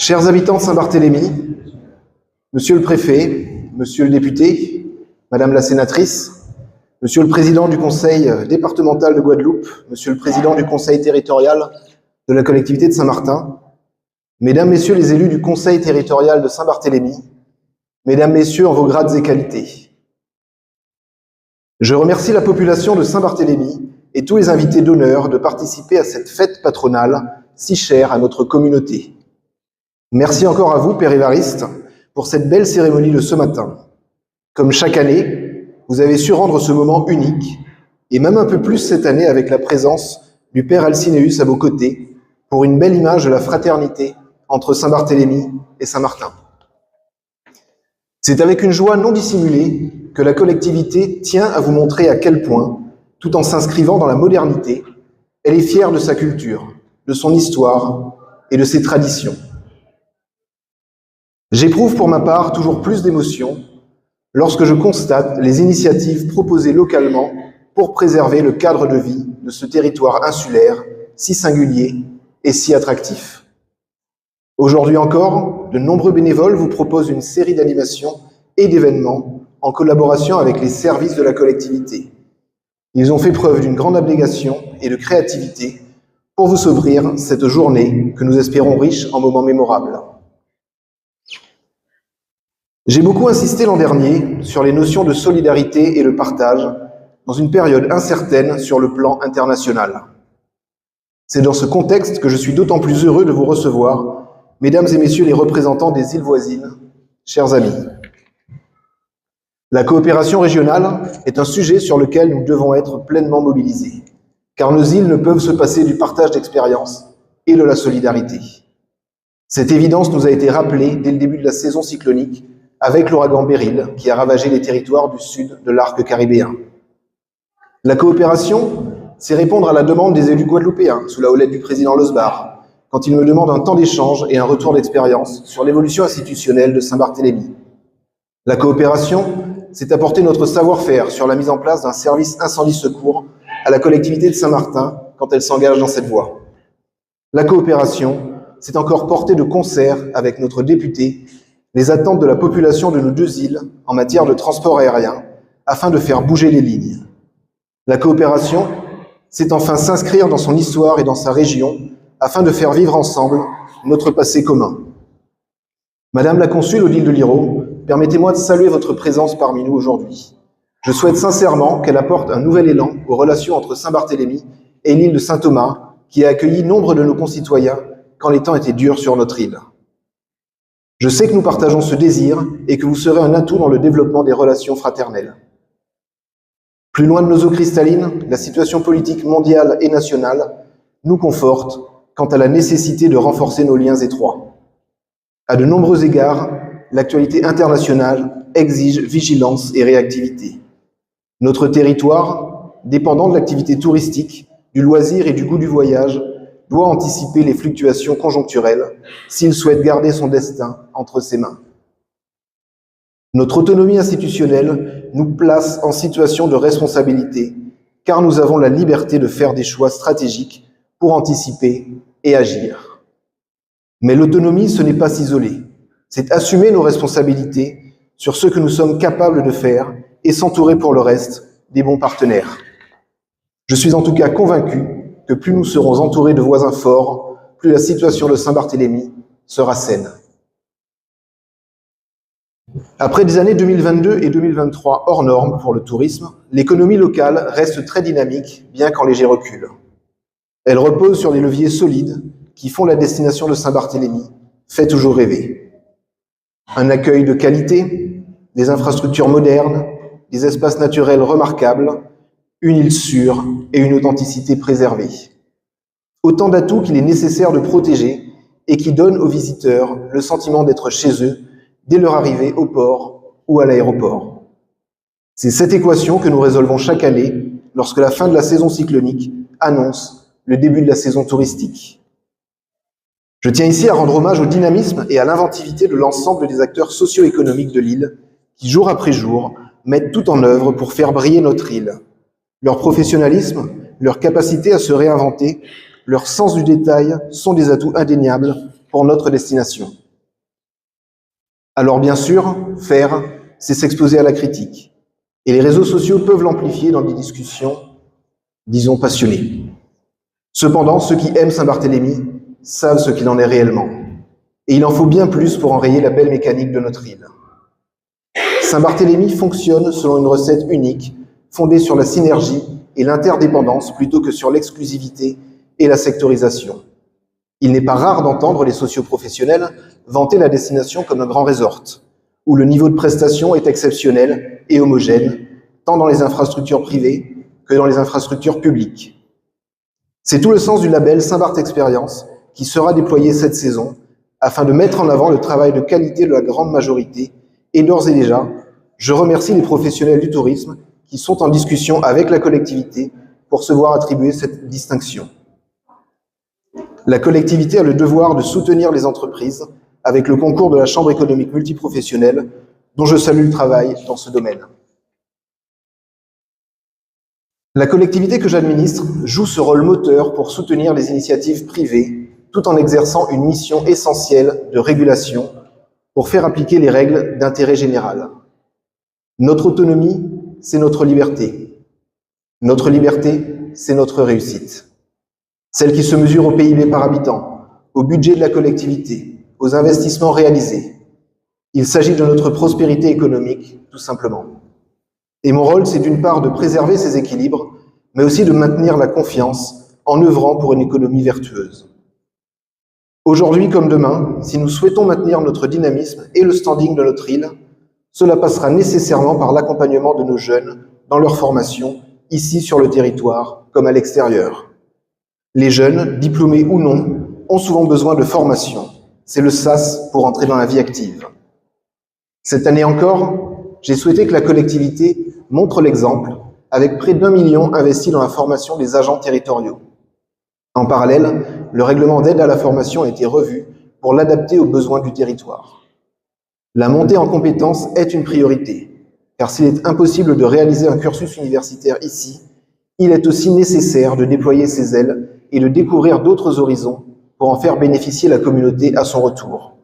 Chers habitants de Saint-Barthélemy, Monsieur le préfet, Monsieur le député, Madame la sénatrice, Monsieur le président du conseil départemental de Guadeloupe, Monsieur le président du conseil territorial de la collectivité de Saint-Martin, Mesdames, Messieurs les élus du conseil territorial de Saint-Barthélemy, Mesdames, Messieurs en vos grades et qualités. Je remercie la population de Saint-Barthélemy et tous les invités d'honneur de participer à cette fête patronale si chère à notre communauté. Merci encore à vous, Père Évariste, pour cette belle cérémonie de ce matin. Comme chaque année, vous avez su rendre ce moment unique, et même un peu plus cette année avec la présence du Père Alcinéus à vos côtés, pour une belle image de la fraternité entre Saint-Barthélemy et Saint-Martin. C'est avec une joie non dissimulée que la collectivité tient à vous montrer à quel point, tout en s'inscrivant dans la modernité, elle est fière de sa culture, de son histoire et de ses traditions. J'éprouve pour ma part toujours plus d'émotion lorsque je constate les initiatives proposées localement pour préserver le cadre de vie de ce territoire insulaire si singulier et si attractif. Aujourd'hui encore, de nombreux bénévoles vous proposent une série d'animations et d'événements en collaboration avec les services de la collectivité. Ils ont fait preuve d'une grande abnégation et de créativité pour vous s'offrir cette journée que nous espérons riche en moments mémorables. J'ai beaucoup insisté l'an dernier sur les notions de solidarité et de partage dans une période incertaine sur le plan international. C'est dans ce contexte que je suis d'autant plus heureux de vous recevoir, Mesdames et Messieurs les représentants des îles voisines, chers amis. La coopération régionale est un sujet sur lequel nous devons être pleinement mobilisés, car nos îles ne peuvent se passer du partage d'expériences et de la solidarité. Cette évidence nous a été rappelée dès le début de la saison cyclonique avec l'ouragan Beryl qui a ravagé les territoires du sud de l'arc caribéen. La coopération, c'est répondre à la demande des élus guadeloupéens sous la houlette du président Losbar, quand il me demande un temps d'échange et un retour d'expérience sur l'évolution institutionnelle de Saint-Barthélemy. La coopération, c'est apporter notre savoir-faire sur la mise en place d'un service incendie-secours à la collectivité de Saint-Martin quand elle s'engage dans cette voie. La coopération, c'est encore porter de concert avec notre député les attentes de la population de nos deux îles en matière de transport aérien afin de faire bouger les lignes. La coopération, c'est enfin s'inscrire dans son histoire et dans sa région afin de faire vivre ensemble notre passé commun. Madame la Consul Odile de Liraud, permettez-moi de saluer votre présence parmi nous aujourd'hui. Je souhaite sincèrement qu'elle apporte un nouvel élan aux relations entre Saint-Barthélemy et l'île de Saint-Thomas, qui a accueilli nombre de nos concitoyens quand les temps étaient durs sur notre île. Je sais que nous partageons ce désir et que vous serez un atout dans le développement des relations fraternelles. Plus loin de nos eaux cristallines, la situation politique mondiale et nationale nous conforte quant à la nécessité de renforcer nos liens étroits. À de nombreux égards, l'actualité internationale exige vigilance et réactivité. Notre territoire, dépendant de l'activité touristique, du loisir et du goût du voyage, doit anticiper les fluctuations conjoncturelles s'il souhaite garder son destin entre ses mains. Notre autonomie institutionnelle nous place en situation de responsabilité, car nous avons la liberté de faire des choix stratégiques pour anticiper et agir. Mais l'autonomie, ce n'est pas s'isoler, c'est assumer nos responsabilités sur ce que nous sommes capables de faire et s'entourer pour le reste des bons partenaires. Je suis en tout cas convaincu que plus nous serons entourés de voisins forts, plus la situation de Saint-Barthélemy sera saine. Après des années 2022 et 2023 hors normes pour le tourisme, l'économie locale reste très dynamique, bien qu'en léger recul. Elle repose sur des leviers solides qui font la destination de Saint-Barthélemy, fait toujours rêver. Un accueil de qualité, des infrastructures modernes, des espaces naturels remarquables, une île sûre et une authenticité préservée. Autant d'atouts qu'il est nécessaire de protéger et qui donnent aux visiteurs le sentiment d'être chez eux dès leur arrivée au port ou à l'aéroport. C'est cette équation que nous résolvons chaque année lorsque la fin de la saison cyclonique annonce le début de la saison touristique. Je tiens ici à rendre hommage au dynamisme et à l'inventivité de l'ensemble des acteurs socio-économiques de l'île qui, jour après jour, mettent tout en œuvre pour faire briller notre île. Leur professionnalisme, leur capacité à se réinventer, leur sens du détail sont des atouts indéniables pour notre destination. Alors bien sûr, faire, c'est s'exposer à la critique. Et les réseaux sociaux peuvent l'amplifier dans des discussions, disons, passionnées. Cependant, ceux qui aiment Saint-Barthélemy savent ce qu'il en est réellement. Et il en faut bien plus pour enrayer la belle mécanique de notre île. Saint-Barthélemy fonctionne selon une recette unique, fondée sur la synergie et l'interdépendance plutôt que sur l'exclusivité et la sectorisation. Il n'est pas rare d'entendre les socioprofessionnels vanter la destination comme un grand resort, où le niveau de prestation est exceptionnel et homogène, tant dans les infrastructures privées que dans les infrastructures publiques. C'est tout le sens du label Saint-Barth Expérience qui sera déployé cette saison afin de mettre en avant le travail de qualité de la grande majorité. Et d'ores et déjà, je remercie les professionnels du tourisme qui sont en discussion avec la collectivité pour se voir attribuer cette distinction. La collectivité a le devoir de soutenir les entreprises avec le concours de la Chambre économique multiprofessionnelle, dont je salue le travail dans ce domaine. La collectivité que j'administre joue ce rôle moteur pour soutenir les initiatives privées, tout en exerçant une mission essentielle de régulation pour faire appliquer les règles d'intérêt général. Notre autonomie, c'est notre liberté. Notre liberté, c'est notre réussite. Celle qui se mesure au PIB par habitant, au budget de la collectivité, aux investissements réalisés. Il s'agit de notre prospérité économique, tout simplement. Et mon rôle, c'est d'une part de préserver ces équilibres, mais aussi de maintenir la confiance en œuvrant pour une économie vertueuse. Aujourd'hui comme demain, si nous souhaitons maintenir notre dynamisme et le standing de notre île, cela passera nécessairement par l'accompagnement de nos jeunes dans leur formation, ici sur le territoire comme à l'extérieur. Les jeunes, diplômés ou non, ont souvent besoin de formation. C'est le sas pour entrer dans la vie active. Cette année encore, j'ai souhaité que la collectivité montre l'exemple avec près d'1 million investis dans la formation des agents territoriaux. En parallèle, le règlement d'aide à la formation a été revu pour l'adapter aux besoins du territoire. La montée en compétences est une priorité, car s'il est impossible de réaliser un cursus universitaire ici, il est aussi nécessaire de déployer ses ailes et de découvrir d'autres horizons pour en faire bénéficier la communauté à son retour.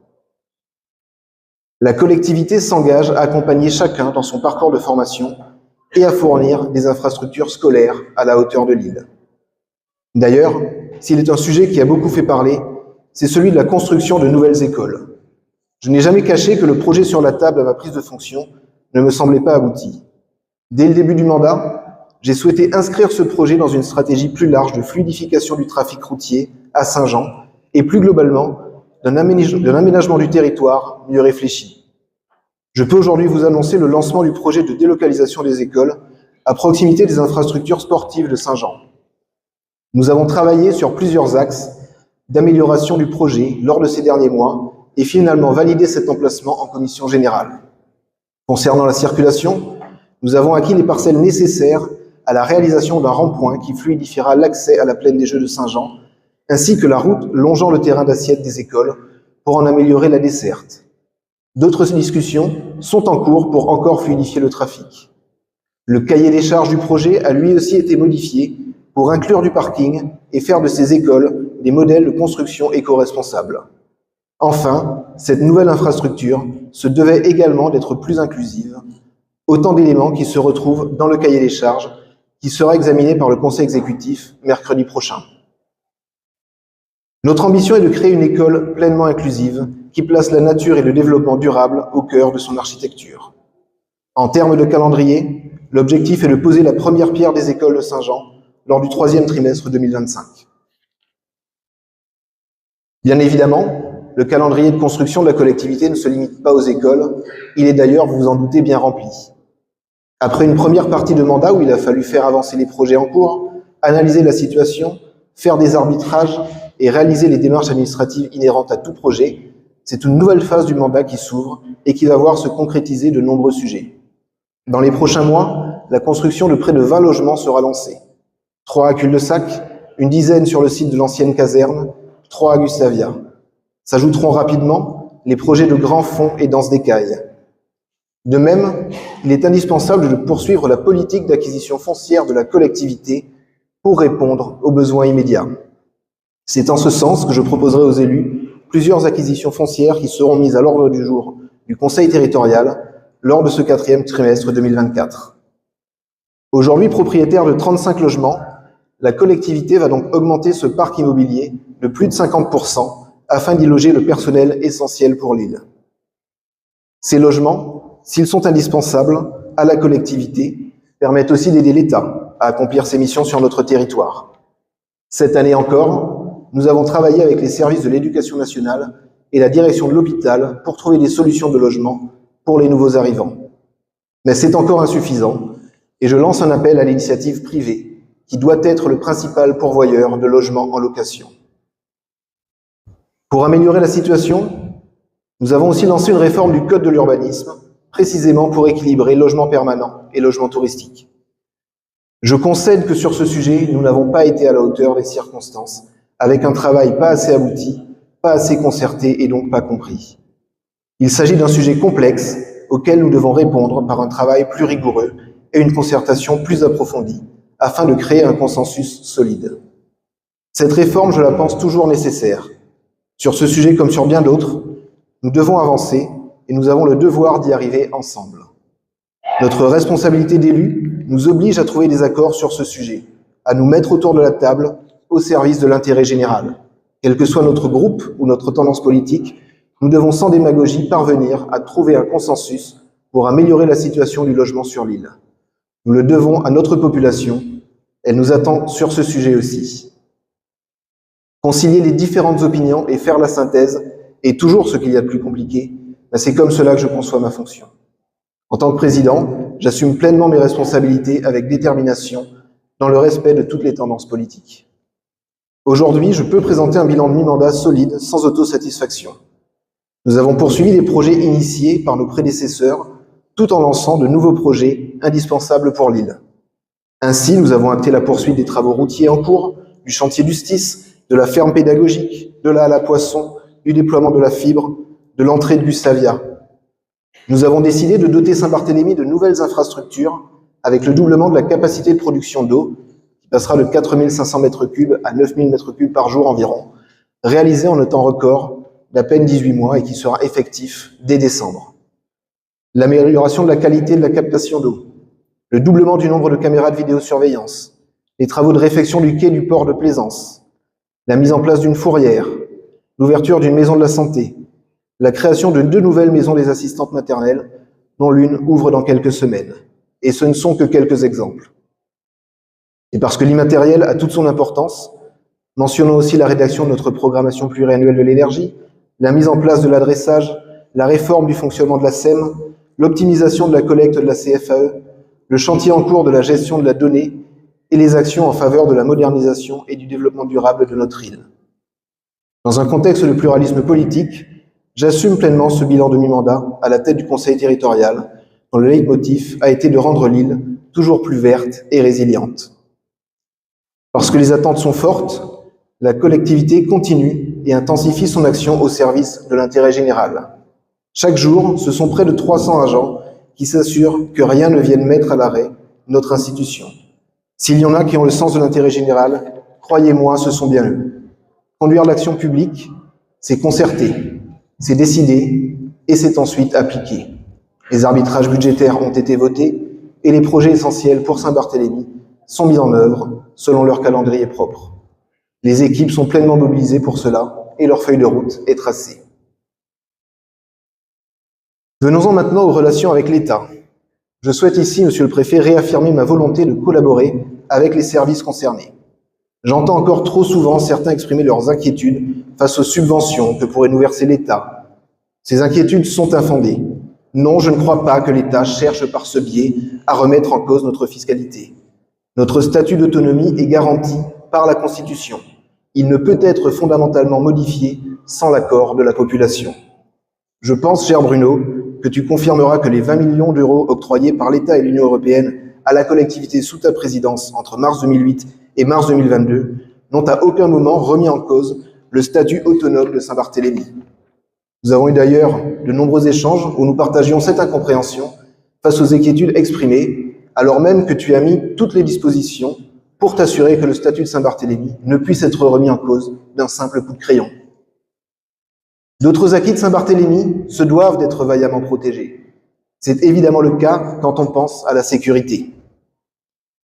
La collectivité s'engage à accompagner chacun dans son parcours de formation et à fournir des infrastructures scolaires à la hauteur de l'île. D'ailleurs, s'il est un sujet qui a beaucoup fait parler, c'est celui de la construction de nouvelles écoles. Je n'ai jamais caché que le projet sur la table à ma prise de fonction ne me semblait pas abouti. Dès le début du mandat, j'ai souhaité inscrire ce projet dans une stratégie plus large de fluidification du trafic routier à Saint-Jean et plus globalement d'un aménagement du territoire mieux réfléchi. Je peux aujourd'hui vous annoncer le lancement du projet de délocalisation des écoles à proximité des infrastructures sportives de Saint-Jean. Nous avons travaillé sur plusieurs axes d'amélioration du projet lors de ces derniers mois et finalement validé cet emplacement en commission générale. Concernant la circulation, nous avons acquis les parcelles nécessaires à la réalisation d'un rond-point qui fluidifiera l'accès à la plaine des Jeux de Saint-Jean, ainsi que la route longeant le terrain d'assiette des écoles pour en améliorer la desserte. D'autres discussions sont en cours pour encore fluidifier le trafic. Le cahier des charges du projet a lui aussi été modifié pour inclure du parking et faire de ces écoles des modèles de construction éco-responsables. Enfin, cette nouvelle infrastructure se devait également d'être plus inclusive, autant d'éléments qui se retrouvent dans le cahier des charges qui sera examiné par le Conseil exécutif mercredi prochain. Notre ambition est de créer une école pleinement inclusive qui place la nature et le développement durable au cœur de son architecture. En termes de calendrier, l'objectif est de poser la première pierre des écoles de Saint-Jean lors du 3e trimestre 2025. Bien évidemment, le calendrier de construction de la collectivité ne se limite pas aux écoles, il est d'ailleurs, vous vous en doutez, bien rempli. Après une première partie de mandat où il a fallu faire avancer les projets en cours, analyser la situation, faire des arbitrages et réaliser les démarches administratives inhérentes à tout projet, c'est une nouvelle phase du mandat qui s'ouvre et qui va voir se concrétiser de nombreux sujets. Dans les prochains mois, la construction de près de 20 logements sera lancée. 3 à Cul-de-Sac, une dizaine sur le site de l'ancienne caserne, 3 à Gustavia. S'ajouteront rapidement les projets de Grand Fond et d'Anse d'Écaille. De même, il est indispensable de poursuivre la politique d'acquisition foncière de la collectivité pour répondre aux besoins immédiats. C'est en ce sens que je proposerai aux élus plusieurs acquisitions foncières qui seront mises à l'ordre du jour du Conseil territorial lors de ce 4e trimestre 2024. Aujourd'hui propriétaire de 35 logements, la collectivité va donc augmenter ce parc immobilier de plus de 50% afin d'y loger le personnel essentiel pour l'île. Ces logements, s'ils sont indispensables à la collectivité, permettent aussi d'aider l'État à accomplir ses missions sur notre territoire. Cette année encore, nous avons travaillé avec les services de l'Éducation nationale et la direction de l'hôpital pour trouver des solutions de logement pour les nouveaux arrivants. Mais c'est encore insuffisant et je lance un appel à l'initiative privée qui doit être le principal pourvoyeur de logements en location. Pour améliorer la situation, nous avons aussi lancé une réforme du Code de l'urbanisme, précisément pour équilibrer logement permanent et logement touristique. Je concède que sur ce sujet, nous n'avons pas été à la hauteur des circonstances, avec un travail pas assez abouti, pas assez concerté et donc pas compris. Il s'agit d'un sujet complexe auquel nous devons répondre par un travail plus rigoureux et une concertation plus approfondie, afin de créer un consensus solide. Cette réforme, je la pense toujours nécessaire. Sur ce sujet comme sur bien d'autres, nous devons avancer et nous avons le devoir d'y arriver ensemble. Notre responsabilité d'élus nous oblige à trouver des accords sur ce sujet, à nous mettre autour de la table au service de l'intérêt général. Quel que soit notre groupe ou notre tendance politique, nous devons sans démagogie parvenir à trouver un consensus pour améliorer la situation du logement sur l'île. Nous le devons à notre population, elle nous attend sur ce sujet aussi. Concilier les différentes opinions et faire la synthèse est toujours ce qu'il y a de plus compliqué, mais c'est comme cela que je conçois ma fonction. En tant que président, j'assume pleinement mes responsabilités avec détermination, dans le respect de toutes les tendances politiques. Aujourd'hui, je peux présenter un bilan de mi-mandat solide, sans autosatisfaction. Nous avons poursuivi des projets initiés par nos prédécesseurs, tout en lançant de nouveaux projets indispensables pour l'île. Ainsi, nous avons acté la poursuite des travaux routiers en cours, du chantier du STIS, de la ferme pédagogique, de la halle à poissons, du déploiement de la fibre, de l'entrée de Gustavia. Nous avons décidé de doter Saint-Barthélemy de nouvelles infrastructures avec le doublement de la capacité de production d'eau, qui passera de 4 500 m3 à 9 000 m3 par jour environ, réalisé en un temps record d'à peine 18 mois et qui sera effectif dès décembre. L'amélioration de la qualité de la captation d'eau, le doublement du nombre de caméras de vidéosurveillance, les travaux de réfection du quai du port de Plaisance, la mise en place d'une fourrière, l'ouverture d'une maison de la santé, la création de 2 nouvelles maisons des assistantes maternelles, dont l'une ouvre dans quelques semaines. Et ce ne sont que quelques exemples. Et parce que l'immatériel a toute son importance, mentionnons aussi la rédaction de notre programmation pluriannuelle de l'énergie, la mise en place de l'adressage, la réforme du fonctionnement de la SEM, l'optimisation de la collecte de la CFAE, le chantier en cours de la gestion de la donnée et les actions en faveur de la modernisation et du développement durable de notre île. Dans un contexte de pluralisme politique, j'assume pleinement ce bilan de mi-mandat à la tête du Conseil territorial, dont le leitmotiv a été de rendre l'île toujours plus verte et résiliente. Parce que les attentes sont fortes, la collectivité continue et intensifie son action au service de l'intérêt général. Chaque jour, ce sont près de 300 agents qui s'assurent que rien ne vienne mettre à l'arrêt notre institution. S'il y en a qui ont le sens de l'intérêt général, croyez-moi, ce sont bien eux. Conduire l'action publique, c'est concerter, c'est décider et c'est ensuite appliquer. Les arbitrages budgétaires ont été votés et les projets essentiels pour Saint-Barthélemy sont mis en œuvre selon leur calendrier propre. Les équipes sont pleinement mobilisées pour cela et leur feuille de route est tracée. Venons-en maintenant aux relations avec l'État. Je souhaite ici, Monsieur le Préfet, réaffirmer ma volonté de collaborer avec les services concernés. J'entends encore trop souvent certains exprimer leurs inquiétudes face aux subventions que pourrait nous verser l'État. Ces inquiétudes sont infondées. Non, je ne crois pas que l'État cherche par ce biais à remettre en cause notre fiscalité. Notre statut d'autonomie est garanti par la Constitution. Il ne peut être fondamentalement modifié sans l'accord de la population. Je pense, cher Bruno, que tu confirmeras que les 20 millions d'euros octroyés par l'État et l'Union européenne à la collectivité sous ta présidence entre mars 2008 et mars 2022 n'ont à aucun moment remis en cause le statut autonome de Saint-Barthélemy. Nous avons eu d'ailleurs de nombreux échanges où nous partagions cette incompréhension face aux inquiétudes exprimées, alors même que tu as mis toutes les dispositions pour t'assurer que le statut de Saint-Barthélemy ne puisse être remis en cause d'un simple coup de crayon. D'autres acquis de Saint-Barthélemy se doivent d'être vaillamment protégés. C'est évidemment le cas quand on pense à la sécurité.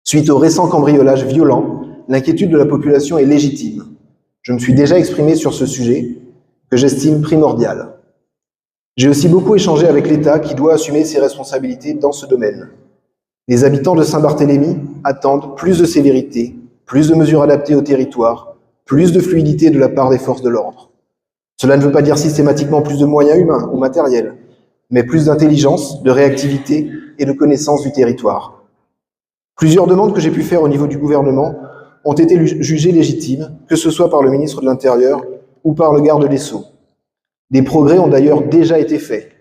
Suite au récent cambriolage violent, l'inquiétude de la population est légitime. Je me suis déjà exprimé sur ce sujet, que j'estime primordial. J'ai aussi beaucoup échangé avec l'État qui doit assumer ses responsabilités dans ce domaine. Les habitants de Saint-Barthélemy attendent plus de sévérité, plus de mesures adaptées au territoire, plus de fluidité de la part des forces de l'ordre. Cela ne veut pas dire systématiquement plus de moyens humains ou matériels, mais plus d'intelligence, de réactivité et de connaissance du territoire. Plusieurs demandes que j'ai pu faire au niveau du gouvernement ont été jugées légitimes, que ce soit par le ministre de l'Intérieur ou par le garde des Sceaux. Des progrès ont d'ailleurs déjà été faits.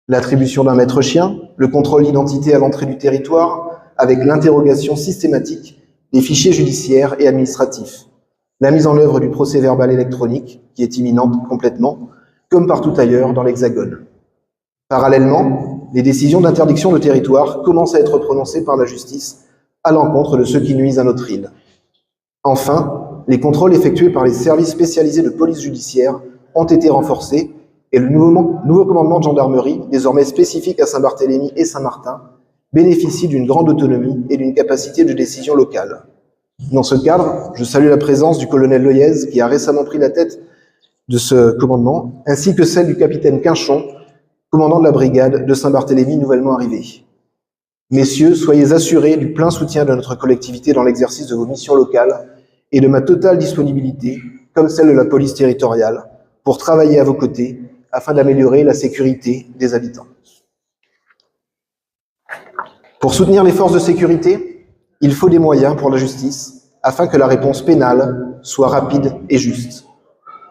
L'attribution d'un maître-chien, le contrôle d'identité à l'entrée du territoire, avec l'interrogation systématique des fichiers judiciaires et administratifs, la mise en œuvre du procès-verbal électronique, qui est imminente complètement, comme partout ailleurs dans l'Hexagone. Parallèlement, les décisions d'interdiction de territoire commencent à être prononcées par la justice à l'encontre de ceux qui nuisent à notre île. Enfin, les contrôles effectués par les services spécialisés de police judiciaire ont été renforcés et le nouveau commandement de gendarmerie, désormais spécifique à Saint-Barthélemy et Saint-Martin, bénéficie d'une grande autonomie et d'une capacité de décision locale. Dans ce cadre, je salue la présence du colonel Loyez, qui a récemment pris la tête de ce commandement, ainsi que celle du capitaine Quinchon, commandant de la brigade de Saint-Barthélemy nouvellement arrivé. Messieurs, soyez assurés du plein soutien de notre collectivité dans l'exercice de vos missions locales et de ma totale disponibilité, comme celle de la police territoriale, pour travailler à vos côtés afin d'améliorer la sécurité des habitants. Pour soutenir les forces de sécurité, il faut des moyens pour la justice afin que la réponse pénale soit rapide et juste.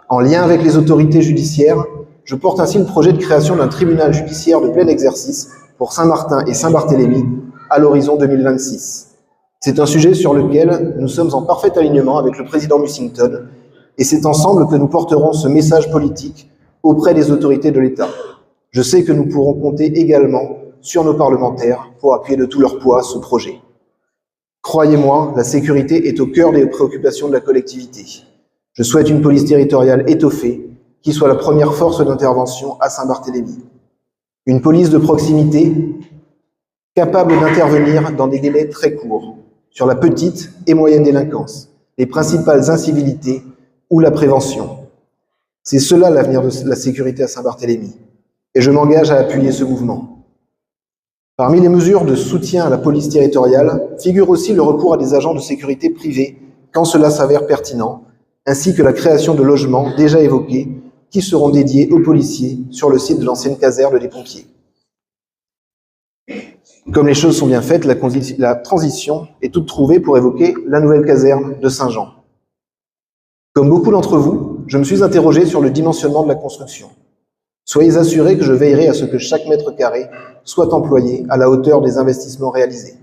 En lien avec les autorités judiciaires, je porte ainsi le projet de création d'un tribunal judiciaire de plein exercice pour Saint-Martin et Saint-Barthélemy à l'horizon 2026. C'est un sujet sur lequel nous sommes en parfait alignement avec le président Mussington et c'est ensemble que nous porterons ce message politique auprès des autorités de l'État. Je sais que nous pourrons compter également sur nos parlementaires pour appuyer de tout leur poids ce projet. Croyez-moi, la sécurité est au cœur des préoccupations de la collectivité. Je souhaite une police territoriale étoffée qui soit la première force d'intervention à Saint-Barthélemy. Une police de proximité capable d'intervenir dans des délais très courts sur la petite et moyenne délinquance, les principales incivilités ou la prévention. C'est cela l'avenir de la sécurité à Saint-Barthélemy et je m'engage à appuyer ce mouvement. Parmi les mesures de soutien à la police territoriale figure aussi le recours à des agents de sécurité privés quand cela s'avère pertinent, ainsi que la création de logements déjà évoqués qui seront dédiés aux policiers sur le site de l'ancienne caserne des pompiers. Comme les choses sont bien faites, la transition est toute trouvée pour évoquer la nouvelle caserne de Saint-Jean. Comme beaucoup d'entre vous, je me suis interrogé sur le dimensionnement de la construction. Soyez assurés que je veillerai à ce que chaque mètre carré soit employé à la hauteur des investissements réalisés.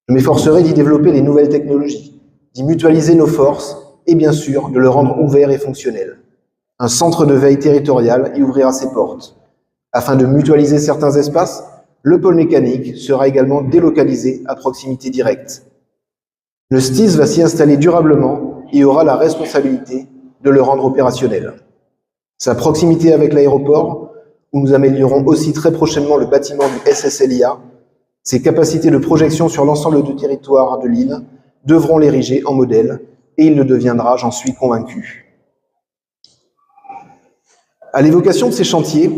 Je m'efforcerai d'y développer les nouvelles technologies, d'y mutualiser nos forces et bien sûr de le rendre ouvert et fonctionnel. Un centre de veille territorial y ouvrira ses portes. Afin de mutualiser certains espaces, le pôle mécanique sera également délocalisé à proximité directe. Le STIS va s'y installer durablement et aura la responsabilité de le rendre opérationnel. Sa proximité avec l'aéroport, où nous améliorons aussi très prochainement le bâtiment du SSLIA, ses capacités de projection sur l'ensemble du territoire de l'île devront l'ériger en modèle et il le deviendra, j'en suis convaincu. À l'évocation de ces chantiers,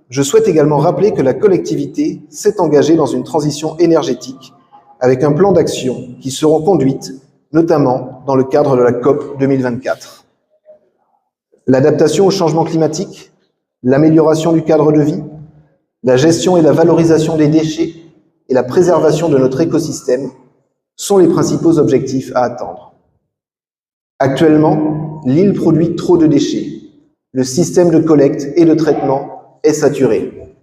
je souhaite également rappeler que la collectivité s'est engagée dans une transition énergétique avec un plan d'action qui seront conduites, notamment dans le cadre de la COP 2024. L'adaptation au changement climatique, l'amélioration du cadre de vie, la gestion et la valorisation des déchets et la préservation de notre écosystème sont les principaux objectifs à atteindre. Actuellement, l'île produit trop de déchets. Le système de collecte et de traitement est saturé.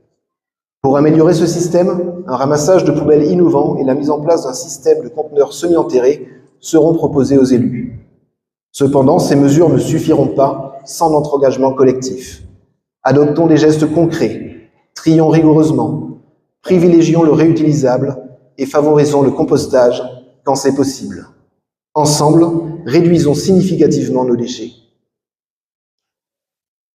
Pour améliorer ce système, un ramassage de poubelles innovant et la mise en place d'un système de conteneurs semi-enterrés seront proposés aux élus. Cependant, ces mesures ne suffiront pas sans notre engagement collectif. Adoptons des gestes concrets, trions rigoureusement, privilégions le réutilisable et favorisons le compostage quand c'est possible. Ensemble, réduisons significativement nos déchets.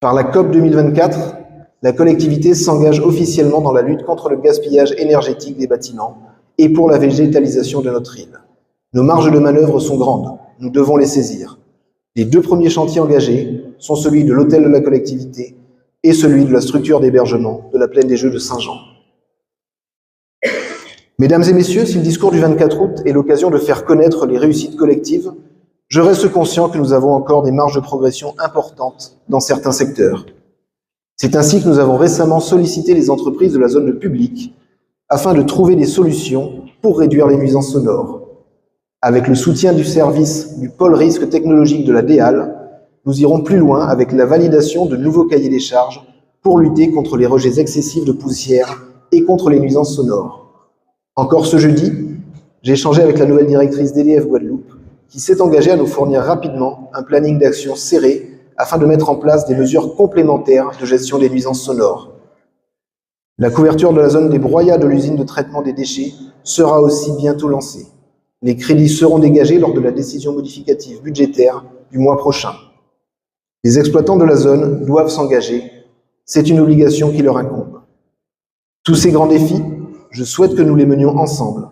Par la COP 2024, la collectivité s'engage officiellement dans la lutte contre le gaspillage énergétique des bâtiments et pour la végétalisation de notre île. Nos marges de manœuvre sont grandes, nous devons les saisir. Les 2 premiers chantiers engagés sont celui de l'hôtel de la collectivité et celui de la structure d'hébergement de la plaine des Jeux de Saint-Jean. Mesdames et messieurs, si le discours du 24 août est l'occasion de faire connaître les réussites collectives, je reste conscient que nous avons encore des marges de progression importantes dans certains secteurs. C'est ainsi que nous avons récemment sollicité les entreprises de la zone de public afin de trouver des solutions pour réduire les nuisances sonores. Avec le soutien du service du pôle risque technologique de la DEAL, nous irons plus loin avec la validation de nouveaux cahiers des charges pour lutter contre les rejets excessifs de poussière et contre les nuisances sonores. Encore ce jeudi, j'ai échangé avec la nouvelle directrice d'EDF Guadeloupe, qui s'est engagée à nous fournir rapidement un planning d'action serré afin de mettre en place des mesures complémentaires de gestion des nuisances sonores. La couverture de la zone des broyats de l'usine de traitement des déchets sera aussi bientôt lancée. Les crédits seront dégagés lors de la décision modificative budgétaire du mois prochain. Les exploitants de la zone doivent s'engager. C'est une obligation qui leur incombe. Tous ces grands défis, je souhaite que nous les menions ensemble.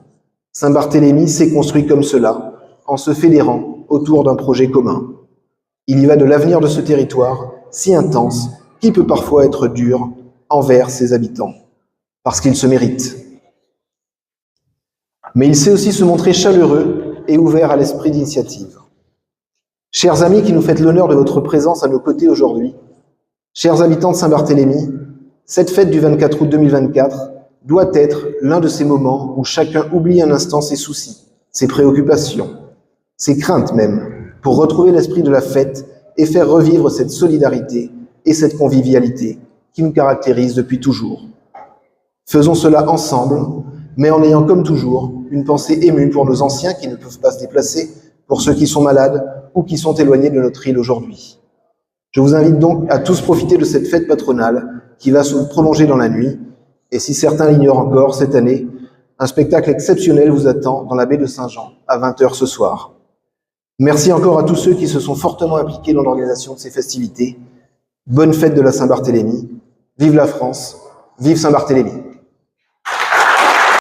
Saint-Barthélemy s'est construit comme cela, en se fédérant autour d'un projet commun. Il y va de l'avenir de ce territoire, si intense, qui peut parfois être dur envers ses habitants, parce qu'ils se méritent. Mais il sait aussi se montrer chaleureux et ouvert à l'esprit d'initiative. Chers amis qui nous faites l'honneur de votre présence à nos côtés aujourd'hui, chers habitants de Saint-Barthélemy, cette fête du 24 août 2024 doit être l'un de ces moments où chacun oublie un instant ses soucis, ses préoccupations, ses craintes même, pour retrouver l'esprit de la fête et faire revivre cette solidarité et cette convivialité qui nous caractérise depuis toujours. Faisons cela ensemble, mais en ayant comme toujours une pensée émue pour nos anciens qui ne peuvent pas se déplacer, pour ceux qui sont malades ou qui sont éloignés de notre île aujourd'hui. Je vous invite donc à tous profiter de cette fête patronale qui va se prolonger dans la nuit. Et si certains l'ignorent encore, cette année, un spectacle exceptionnel vous attend dans la baie de Saint-Jean à 20h ce soir. Merci encore à tous ceux qui se sont fortement impliqués dans l'organisation de ces festivités. Bonne fête de la Saint-Barthélemy. Vive la France, vive Saint-Barthélemy.